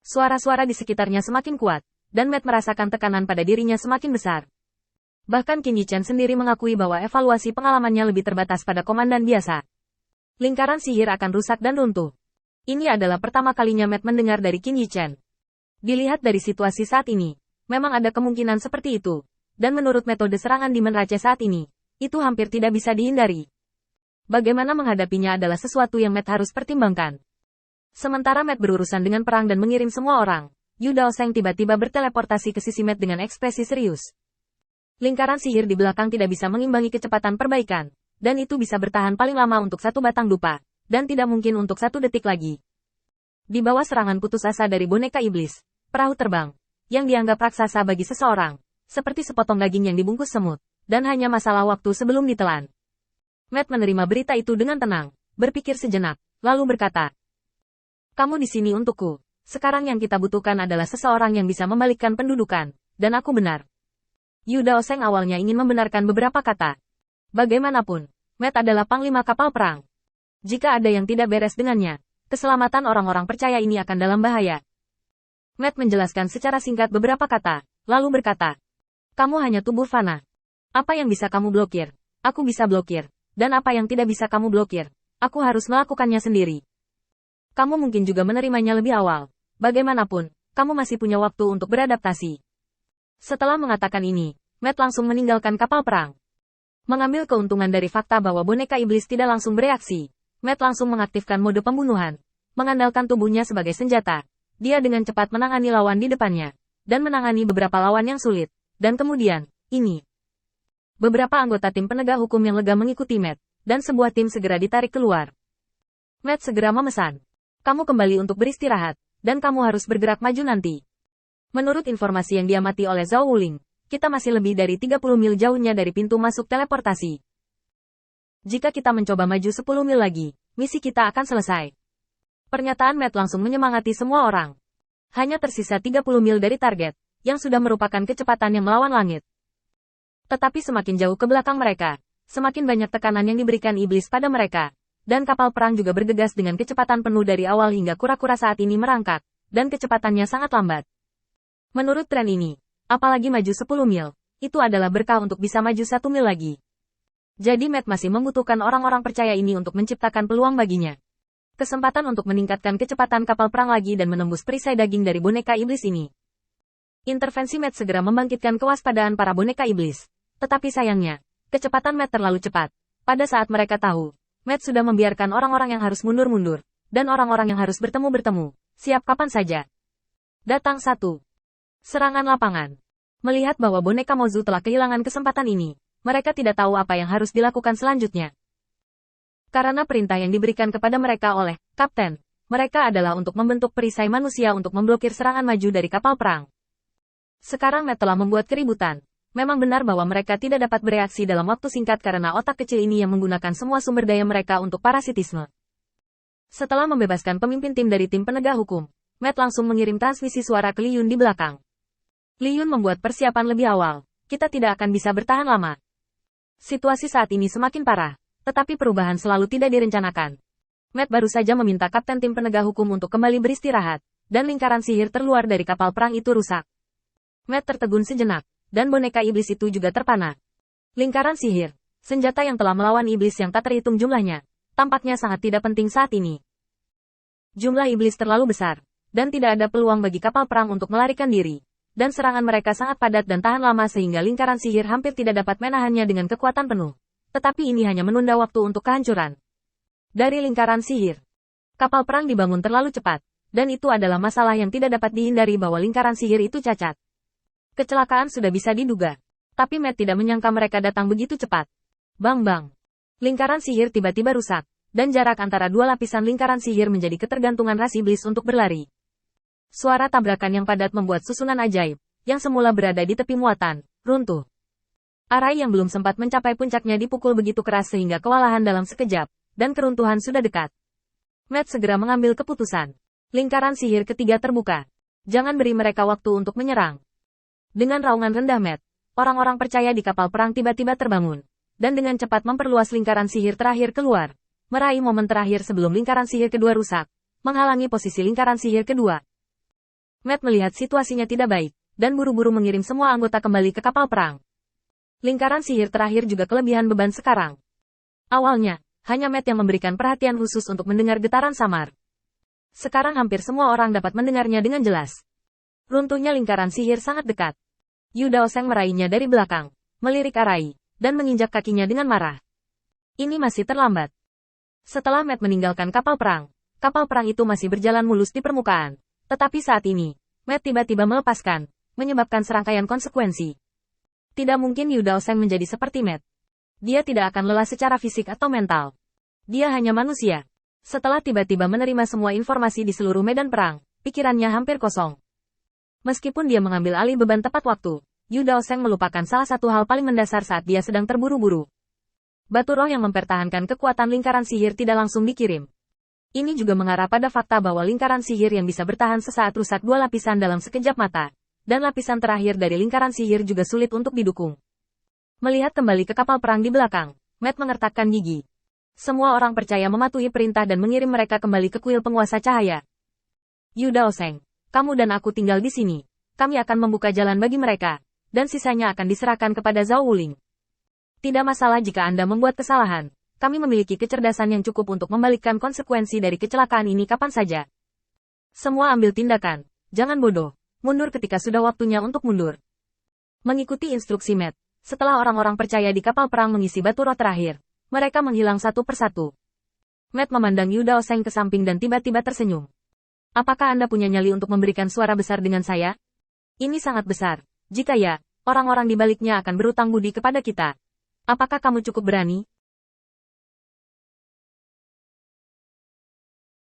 Suara-suara di sekitarnya semakin kuat, dan Matt merasakan tekanan pada dirinya semakin besar. Bahkan Qin Yichen sendiri mengakui bahwa evaluasi pengalamannya lebih terbatas pada komandan biasa. Lingkaran sihir akan rusak dan runtuh. Ini adalah pertama kalinya Matt mendengar dari Qin Yichen. Dilihat dari situasi saat ini, memang ada kemungkinan seperti itu. Dan menurut metode serangan Demon Rache saat ini, itu hampir tidak bisa dihindari. Bagaimana menghadapinya adalah sesuatu yang Matt harus pertimbangkan. Sementara Matt berurusan dengan perang dan mengirim semua orang, Yu Daoseng tiba-tiba berteleportasi ke sisi Matt dengan ekspresi serius. Lingkaran sihir di belakang tidak bisa mengimbangi kecepatan perbaikan, dan itu bisa bertahan paling lama untuk satu batang dupa, dan tidak mungkin untuk 1 detik lagi. Di bawah serangan putus asa dari boneka iblis, perahu terbang, yang dianggap raksasa bagi seseorang, seperti sepotong daging yang dibungkus semut, dan hanya masalah waktu sebelum ditelan. Matt menerima berita itu dengan tenang, berpikir sejenak, lalu berkata, "Kamu di sini untukku. Sekarang yang kita butuhkan adalah seseorang yang bisa membalikkan pendudukan, dan aku benar." Yu Daoseng awalnya ingin membenarkan beberapa kata. Bagaimanapun, Matt adalah panglima kapal perang. Jika ada yang tidak beres dengannya, keselamatan orang-orang percaya ini akan dalam bahaya. Matt menjelaskan secara singkat beberapa kata, lalu berkata, "Kamu hanya tubuh fana. Apa yang bisa kamu blokir, aku bisa blokir. Dan apa yang tidak bisa kamu blokir, aku harus melakukannya sendiri. Kamu mungkin juga menerimanya lebih awal. Bagaimanapun, kamu masih punya waktu untuk beradaptasi." Setelah mengatakan ini, Matt langsung meninggalkan kapal perang. Mengambil keuntungan dari fakta bahwa boneka iblis tidak langsung bereaksi, Matt langsung mengaktifkan mode pembunuhan. Mengandalkan tubuhnya sebagai senjata, dia dengan cepat menangani lawan di depannya, dan menangani beberapa lawan yang sulit. Dan kemudian, ini. Beberapa anggota tim penegak hukum yang lega mengikuti Matt, dan sebuah tim segera ditarik keluar. Matt segera memesan, "Kamu kembali untuk beristirahat, dan kamu harus bergerak maju nanti." Menurut informasi yang diamati oleh Zhao Wuling, kita masih lebih dari 30 mil jauhnya dari pintu masuk teleportasi. Jika kita mencoba maju 10 mil lagi, misi kita akan selesai. Pernyataan Matt langsung menyemangati semua orang. Hanya tersisa 30 mil dari target, yang sudah merupakan kecepatan yang melawan langit. Tetapi semakin jauh ke belakang mereka, semakin banyak tekanan yang diberikan iblis pada mereka. Dan kapal perang juga bergegas dengan kecepatan penuh dari awal hingga kura-kura saat ini merangkak, dan kecepatannya sangat lambat. Menurut tren ini, apalagi maju 10 mil, itu adalah berkah untuk bisa maju 1 mil lagi. Jadi Matt masih membutuhkan orang-orang percaya ini untuk menciptakan peluang baginya. Kesempatan untuk meningkatkan kecepatan kapal perang lagi dan menembus perisai daging dari boneka iblis ini. Intervensi Matt segera membangkitkan kewaspadaan para boneka iblis. Tetapi sayangnya, kecepatan Matt terlalu cepat. Pada saat mereka tahu, Matt sudah membiarkan orang-orang yang harus mundur-mundur, dan orang-orang yang harus bertemu-bertemu, siap kapan saja. Datang 1. Serangan lapangan. Melihat bahwa boneka Mozu telah kehilangan kesempatan ini, mereka tidak tahu apa yang harus dilakukan selanjutnya. Karena perintah yang diberikan kepada mereka oleh Kapten, mereka adalah untuk membentuk perisai manusia untuk memblokir serangan maju dari kapal perang. Sekarang Matt telah membuat keributan. Memang benar bahwa mereka tidak dapat bereaksi dalam waktu singkat karena otak kecil ini yang menggunakan semua sumber daya mereka untuk parasitisme. Setelah membebaskan pemimpin tim dari tim penegak hukum, Matt langsung mengirim transmisi suara ke Li Yun di belakang. Li Yun membuat persiapan lebih awal. Kita tidak akan bisa bertahan lama. Situasi saat ini semakin parah. Tetapi perubahan selalu tidak direncanakan. Matt baru saja meminta kapten tim penegak hukum untuk kembali beristirahat, dan lingkaran sihir terluar dari kapal perang itu rusak. Matt tertegun sejenak, dan boneka iblis itu juga terpana. Lingkaran sihir, senjata yang telah melawan iblis yang tak terhitung jumlahnya, tampaknya sangat tidak penting saat ini. Jumlah iblis terlalu besar, dan tidak ada peluang bagi kapal perang untuk melarikan diri, dan serangan mereka sangat padat dan tahan lama sehingga lingkaran sihir hampir tidak dapat menahannya dengan kekuatan penuh. Tetapi ini hanya menunda waktu untuk kehancuran. Dari lingkaran sihir, kapal perang dibangun terlalu cepat, dan itu adalah masalah yang tidak dapat dihindari bahwa lingkaran sihir itu cacat. Kecelakaan sudah bisa diduga, tapi Matt tidak menyangka mereka datang begitu cepat. Bang-bang. Lingkaran sihir tiba-tiba rusak, dan jarak antara dua lapisan lingkaran sihir menjadi ketergantungan ras iblis untuk berlari. Suara tabrakan yang padat membuat susunan ajaib, yang semula berada di tepi muatan, runtuh. Arai yang belum sempat mencapai puncaknya dipukul begitu keras sehingga kewalahan dalam sekejap, dan keruntuhan sudah dekat. Matt segera mengambil keputusan. Lingkaran sihir ketiga terbuka. Jangan beri mereka waktu untuk menyerang. Dengan raungan rendah Matt, orang-orang percaya di kapal perang tiba-tiba terbangun, dan dengan cepat memperluas lingkaran sihir terakhir keluar, meraih momen terakhir sebelum lingkaran sihir kedua rusak, menghalangi posisi lingkaran sihir kedua. Matt melihat situasinya tidak baik, dan buru-buru mengirim semua anggota kembali ke kapal perang. Lingkaran sihir terakhir juga kelebihan beban sekarang. Awalnya, hanya Matt yang memberikan perhatian khusus untuk mendengar getaran samar. Sekarang hampir semua orang dapat mendengarnya dengan jelas. Runtuhnya lingkaran sihir sangat dekat. Yu Daoseng meraihnya dari belakang, melirik Arai, dan menginjak kakinya dengan marah. Ini masih terlambat. Setelah Matt meninggalkan kapal perang itu masih berjalan mulus di permukaan. Tetapi saat ini, Matt tiba-tiba melepaskan, menyebabkan serangkaian konsekuensi. Tidak mungkin Yu Daoseng menjadi seperti Matt. Dia tidak akan lelah secara fisik atau mental. Dia hanya manusia. Setelah tiba-tiba menerima semua informasi di seluruh medan perang, pikirannya hampir kosong. Meskipun dia mengambil alih beban tepat waktu, Yu Daoseng melupakan salah satu hal paling mendasar saat dia sedang terburu-buru. Batu roh yang mempertahankan kekuatan lingkaran sihir tidak langsung dikirim. Ini juga mengarah pada fakta bahwa lingkaran sihir yang bisa bertahan sesaat rusak 2 lapisan dalam sekejap mata, dan lapisan terakhir dari lingkaran sihir juga sulit untuk didukung. Melihat kembali ke kapal perang di belakang, Matt mengertakkan gigi. Semua orang percaya mematuhi perintah dan mengirim mereka kembali ke kuil penguasa cahaya. Yu Daoseng, kamu dan aku tinggal di sini. Kami akan membuka jalan bagi mereka, dan sisanya akan diserahkan kepada Zhao Wuling. Tidak masalah jika Anda membuat kesalahan. Kami memiliki kecerdasan yang cukup untuk membalikkan konsekuensi dari kecelakaan ini kapan saja. Semua ambil tindakan. Jangan bodoh. Mundur ketika sudah waktunya untuk mundur. Mengikuti instruksi Matt, setelah orang-orang percaya di kapal perang mengisi batu roh terakhir, mereka menghilang satu persatu. Matt memandang Yu Daoseng ke samping dan tiba-tiba tersenyum. Apakah Anda punya nyali untuk memberikan suara besar dengan saya? Ini sangat besar. Jika ya, orang-orang di baliknya akan berutang budi kepada kita. Apakah kamu cukup berani?